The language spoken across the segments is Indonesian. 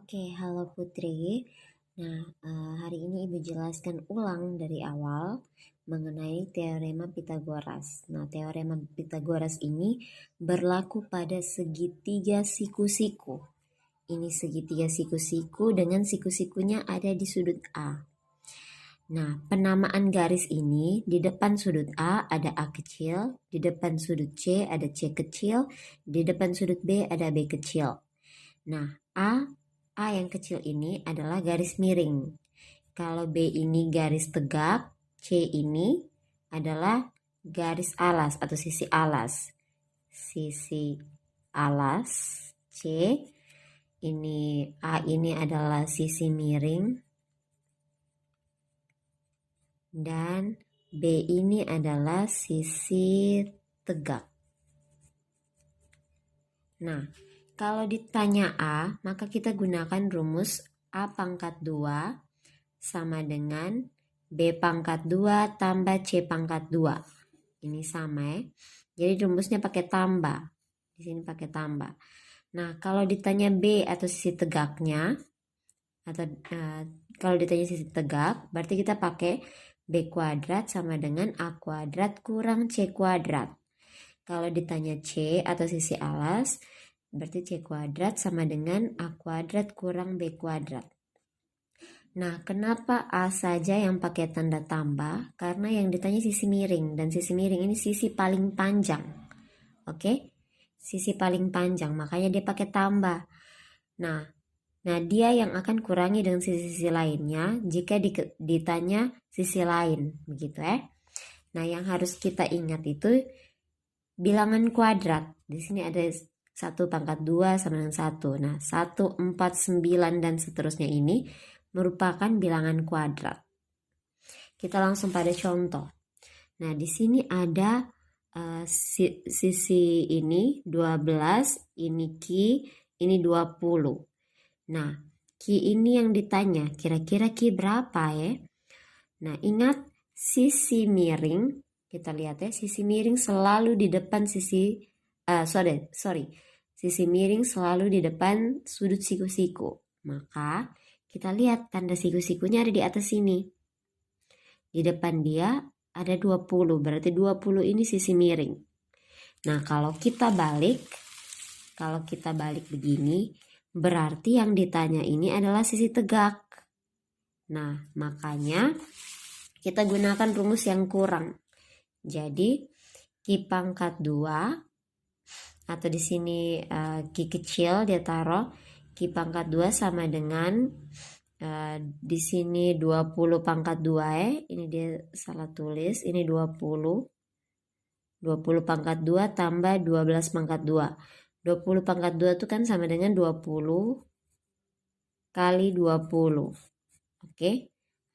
Oke, halo Putri. Nah, hari ini Ibu jelaskan ulang dari awal mengenai teorema Pitagoras. Nah, teorema Pitagoras ini berlaku pada segitiga siku-siku. Ini segitiga siku-siku dengan siku-sikunya ada di sudut A. Nah, penamaan garis ini di depan sudut A ada A kecil, di depan sudut C ada C kecil, di depan sudut B ada B kecil. Nah, A yang kecil ini adalah garis miring. Kalau B ini garis tegak, C ini adalah garis alas atau sisi alas. Sisi alas C ini, A ini adalah sisi miring dan B ini adalah sisi tegak. Nah, kalau ditanya A, maka kita gunakan rumus A pangkat 2 sama dengan B pangkat 2 tambah C pangkat 2. Ini sama ya. Jadi rumusnya pakai tambah. Di sini pakai tambah. Nah, kalau ditanya B atau sisi tegaknya, atau kalau ditanya sisi tegak, berarti kita pakai B kuadrat sama dengan A kuadrat kurang C kuadrat. Kalau ditanya C atau sisi alas, berarti C kuadrat sama dengan A kuadrat kurang B kuadrat. Nah, kenapa A saja yang pakai tanda tambah? Karena yang ditanya sisi miring, dan sisi miring ini sisi paling panjang. Oke? Sisi paling panjang, makanya dia pakai tambah. Nah, dia yang akan kurangi dengan sisi-sisi lainnya jika ditanya sisi lain, begitu ya. Nah, yang harus kita ingat itu bilangan kuadrat. Di sini ada 1 pangkat 2 sama dengan 1. Nah, 1, 4, 9, dan seterusnya ini merupakan bilangan kuadrat. Kita langsung pada contoh. Nah, di sini ada sisi ini 12, ini Ki, ini 20. Nah, Ki ini yang ditanya, kira-kira Ki berapa ya? Nah, ingat sisi miring, kita lihat ya, sisi miring selalu di depan sisi, sisi miring selalu di depan sudut siku-siku. Maka kita lihat tanda siku-sikunya ada di atas sini. Di depan dia ada 20, berarti 20 ini sisi miring. Nah, kalau kita balik begini, berarti yang ditanya ini adalah sisi tegak. Nah, makanya kita gunakan rumus yang kurang. Jadi, Ki pangkat 2, atau di sini Ki kecil dia taruh, Ki pangkat 2 sama dengan di sini 20 pangkat 2 ya. Ini dia salah tulis, ini 20 pangkat 2 tambah 12 pangkat 2. 20 pangkat 2 itu kan sama dengan 20 kali 20. Oke,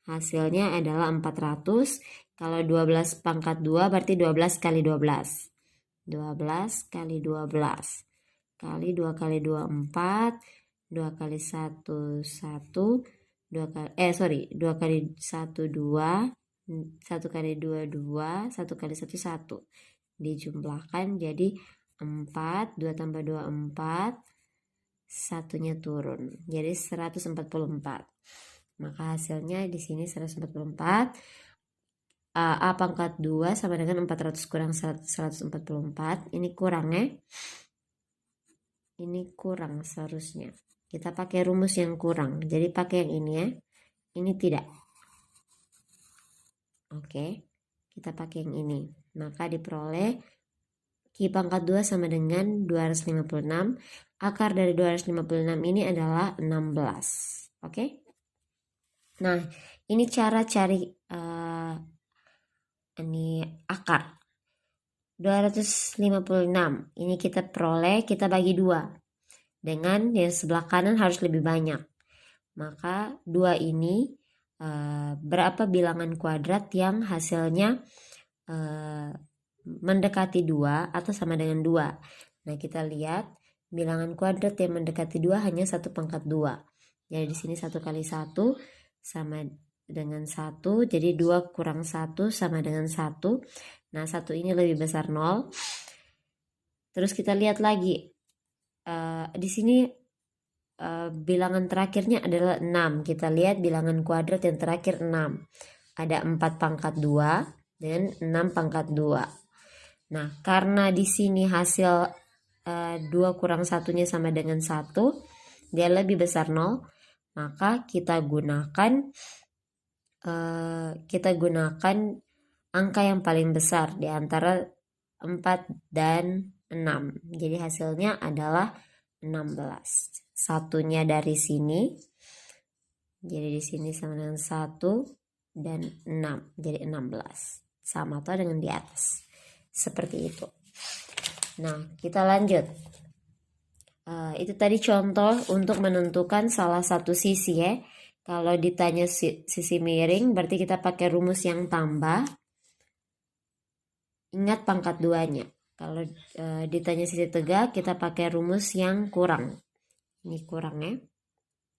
hasilnya adalah 400. Kalau 12 pangkat 2 berarti 12 kali 12. 12 kali 12. Kali 2 kali 2, 4. 2 kali 1, 1. 2 kali 1, 2. 1 kali 2, 2. 1 kali 1, 1. Dijumlahkan jadi 4. 2 tambah 2, 4. Satunya turun. Jadi 144. Maka hasilnya di sini 144. A pangkat 2 sama dengan 400 kurang 144. Ini kurang ya. Ini kurang seharusnya. Kita pakai rumus yang kurang. Jadi pakai yang ini ya. Ini tidak. Oke. Kita pakai yang ini. Maka diperoleh Ki pangkat 2 sama dengan 256. Akar dari 256 ini adalah 16. Oke. Nah, ini cara cari ini akar 256. Ini kita peroleh, kita bagi 2. Dengan yang sebelah kanan harus lebih banyak. Maka 2 ini berapa bilangan kuadrat yang hasilnya mendekati 2 atau sama dengan 2. Nah, kita lihat bilangan kuadrat yang mendekati 2 hanya 1 pangkat 2. Jadi di sini 1 kali 1 sama dengan 1, jadi 2 kurang 1 sama dengan 1. Nah, 1 ini lebih besar 0. Terus kita lihat lagi, di sini bilangan terakhirnya adalah 6. Kita lihat bilangan kuadrat yang terakhir 6. Ada 4 pangkat 2 dan 6 pangkat 2. Nah, karena di sini hasil 2 kurang 1-nya sama dengan 1, dia lebih besar 0, maka kita gunakan angka yang paling besar di antara 4 dan 6. Jadi hasilnya adalah 16. Satunya dari sini. Jadi di sini sama dengan 1 dan 6. Jadi 16. Sama atau dengan di atas. Seperti itu. Nah, kita lanjut. Itu tadi contoh untuk menentukan salah satu sisi ya. Kalau ditanya sisi miring, berarti kita pakai rumus yang tambah. Ingat pangkat 2-nya. Kalau ditanya sisi tegak, kita pakai rumus yang kurang. Ini kurang ya.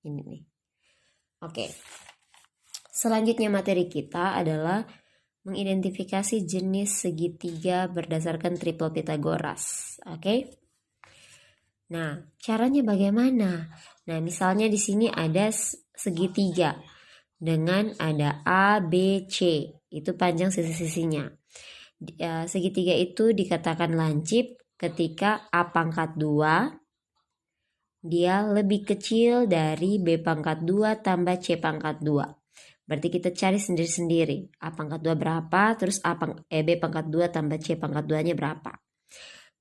Ini nih. Oke. Selanjutnya materi kita adalah mengidentifikasi jenis segitiga berdasarkan triple Pythagoras. Oke. Nah, caranya bagaimana? Nah, misalnya di sini ada segitiga dengan ada A, B, C. Itu panjang sisi-sisinya. Segitiga itu dikatakan lancip ketika A pangkat 2 dia lebih kecil dari B pangkat 2 tambah C pangkat 2. Berarti kita cari sendiri-sendiri. A pangkat 2 berapa, terus B pangkat 2 tambah C pangkat 2-nya berapa.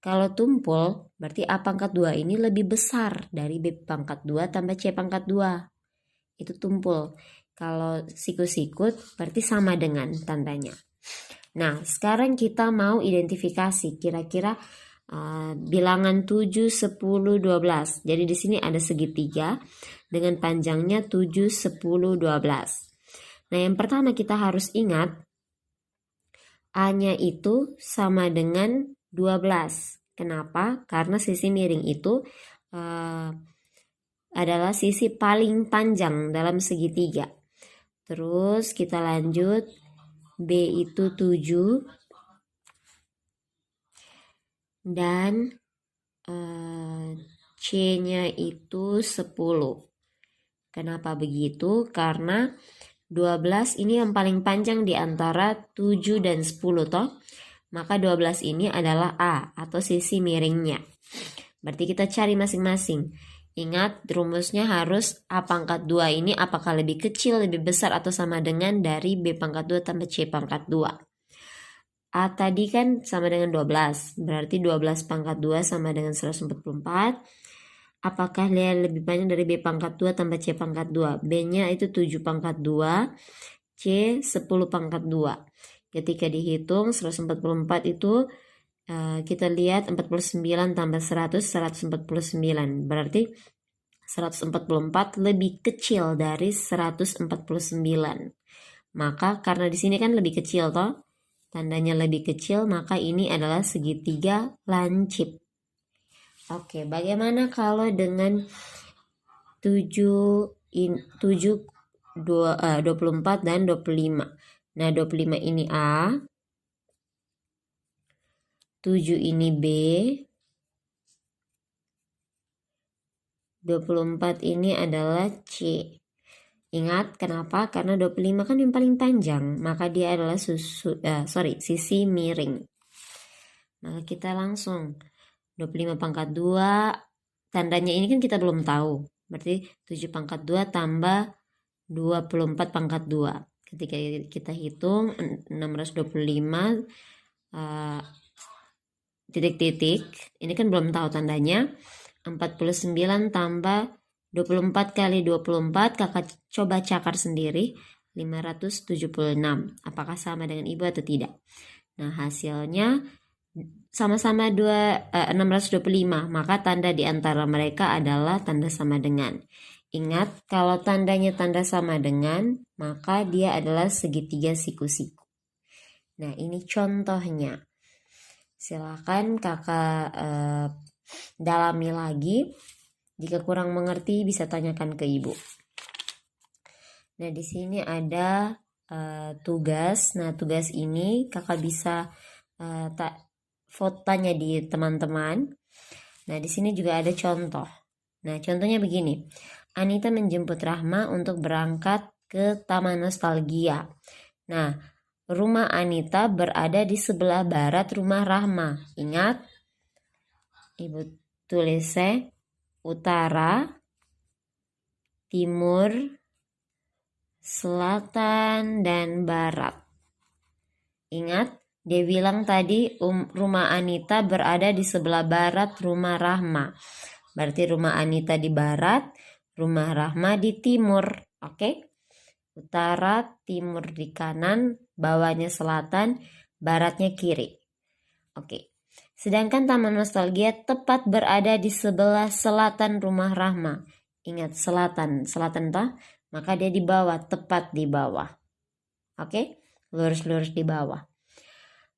Kalau tumpul, berarti A pangkat 2 ini lebih besar dari B pangkat 2 tambah C pangkat 2. Itu tumpul. Kalau sikut-sikut, berarti sama dengan tandanya. Nah, sekarang kita mau identifikasi kira-kira bilangan 7, 10, 12. Jadi di sini ada segitiga dengan panjangnya 7, 10, 12. Nah, yang pertama kita harus ingat A-nya itu sama dengan 12. Kenapa? Karena sisi miring itu adalah sisi paling panjang dalam segitiga. Terus kita lanjut. B itu 7 dan C-nya itu 10. Kenapa begitu? Karena 12 ini yang paling panjang di antara 7 dan 10 toh. Maka 12 ini adalah A atau sisi miringnya. Berarti kita cari masing-masing. Ingat rumusnya harus A pangkat 2 ini apakah lebih kecil, lebih besar atau sama dengan dari B pangkat 2 tambah C pangkat 2. A tadi kan sama dengan 12. Berarti 12 pangkat 2 sama dengan 144. Apakah dia lebih panjang dari B pangkat 2 tambah C pangkat 2? B-nya itu 7 pangkat 2. C 10 pangkat 2. Ketika dihitung 144 itu kita lihat 49 tambah 100, 149. Berarti 144 lebih kecil dari 149. Maka karena di sini kan lebih kecil toh. Tandanya lebih kecil, maka ini adalah segitiga lancip. Oke, bagaimana kalau dengan 24 dan 25? Nah, 25 ini A, 7 ini B, 24 ini adalah C. Ingat kenapa? Karena 25 kan yang paling panjang, maka dia adalah sisi miring. Maka kita langsung 25 pangkat 2, tandanya ini kan kita belum tahu. Berarti 7 pangkat 2 tambah 24 pangkat 2. Ketika kita hitung 625 titik-titik, ini kan belum tahu tandanya. 49 tambah 24 kali 24, kakak coba cakar sendiri, 576. Apakah sama dengan ibu atau tidak? Nah, hasilnya sama-sama 625, maka tanda di antara mereka adalah tanda sama dengan. Ingat, kalau tandanya tanda sama dengan, maka dia adalah segitiga siku-siku. Nah, ini contohnya. Silakan kakak dalami lagi. Jika kurang mengerti bisa tanyakan ke ibu. Nah, di sini ada tugas. Nah, tugas ini kakak bisa tanya di teman-teman. Nah, di sini juga ada contoh. Nah, contohnya begini. Anita menjemput Rahma untuk berangkat ke Taman Nostalgia. Nah, rumah Anita berada di sebelah barat rumah Rahma. Ingat, Ibu tulis utara, timur, selatan, dan barat. Ingat, dia bilang tadi rumah Anita berada di sebelah barat rumah Rahma. Berarti rumah Anita di barat, rumah Rahma di timur. Oke? Utara, timur di kanan, bawahnya selatan, baratnya kiri. Oke. Sedangkan Taman Nostalgia tepat berada di sebelah selatan rumah Rahma. Ingat, selatan toh? Maka dia di bawah, tepat di bawah. Oke? Lurus-lurus di bawah.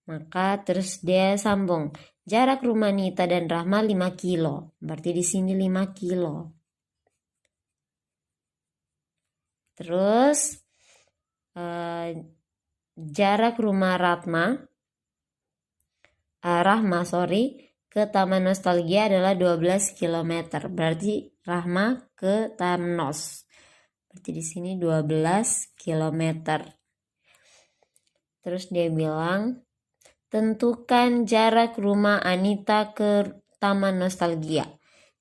Maka terus dia sambung. Jarak rumah Nita dan Rahma 5 kilo. Berarti di sini 5 kilo. Terus jarak rumah Rahma ke Taman Nostalgia adalah 12 km. Berarti Rahma ke Tamnos. Berarti di sini 12 km. Terus dia bilang, tentukan jarak rumah Anita ke Taman Nostalgia.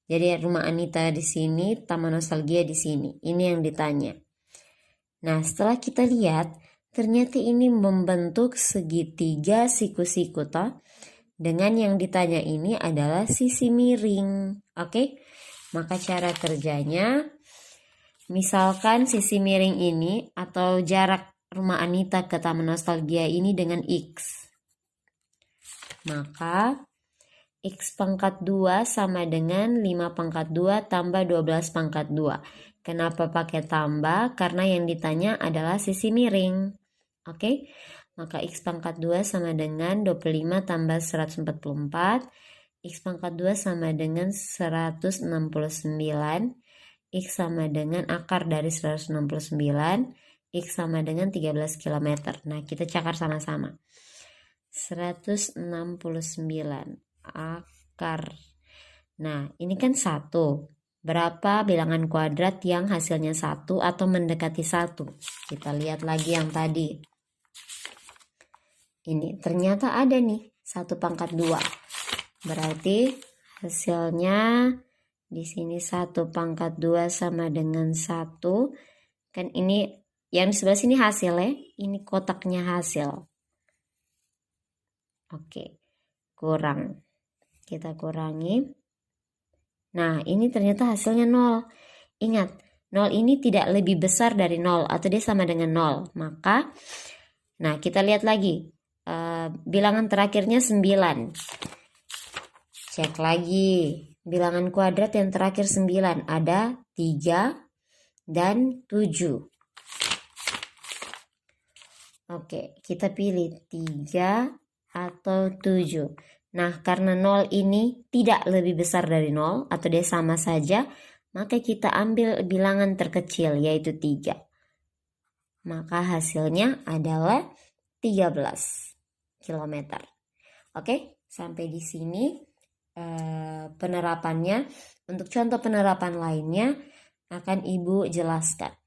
Jadi rumah Anita di sini, Taman Nostalgia di sini. Ini yang ditanya. Nah, setelah kita lihat, ternyata ini membentuk segitiga siku-siku toh. Dengan yang ditanya ini adalah sisi miring. Oke? Maka cara kerjanya, misalkan sisi miring ini atau jarak rumah Anita ke Taman Nostalgia ini dengan X. Maka X pangkat 2 sama dengan 5 pangkat 2 tambah 12 pangkat 2. Kenapa pakai tambah? Karena yang ditanya adalah sisi miring. Oke? Maka X pangkat 2 sama dengan 25 tambah 144. X pangkat 2 sama dengan 169. X sama dengan akar dari 169. X sama dengan 13 km. Nah, kita cakar sama-sama. 169 akar. Nah, ini kan 1. Berapa bilangan kuadrat yang hasilnya 1 atau mendekati 1? Kita lihat lagi yang tadi. Ini ternyata ada nih 1 pangkat 2. Berarti hasilnya di sini 1 pangkat 2 sama dengan 1. Kan ini yang di sebelah sini hasilnya, ini kotaknya hasil. Oke, kurang. Kita kurangi. Nah, ini ternyata hasilnya 0. Ingat, 0 ini tidak lebih besar dari 0 atau dia sama dengan 0. Maka, nah kita lihat lagi. Bilangan terakhirnya 9. Cek lagi. Bilangan kuadrat yang terakhir 9. Ada 3 dan 7. Oke, kita pilih 3 atau 7. Nah, karena 0 ini tidak lebih besar dari 0 atau dia sama saja, maka kita ambil bilangan terkecil yaitu 3. Maka hasilnya adalah 13 km. Oke, sampai di sini penerapannya. Untuk contoh penerapan lainnya akan Ibu jelaskan.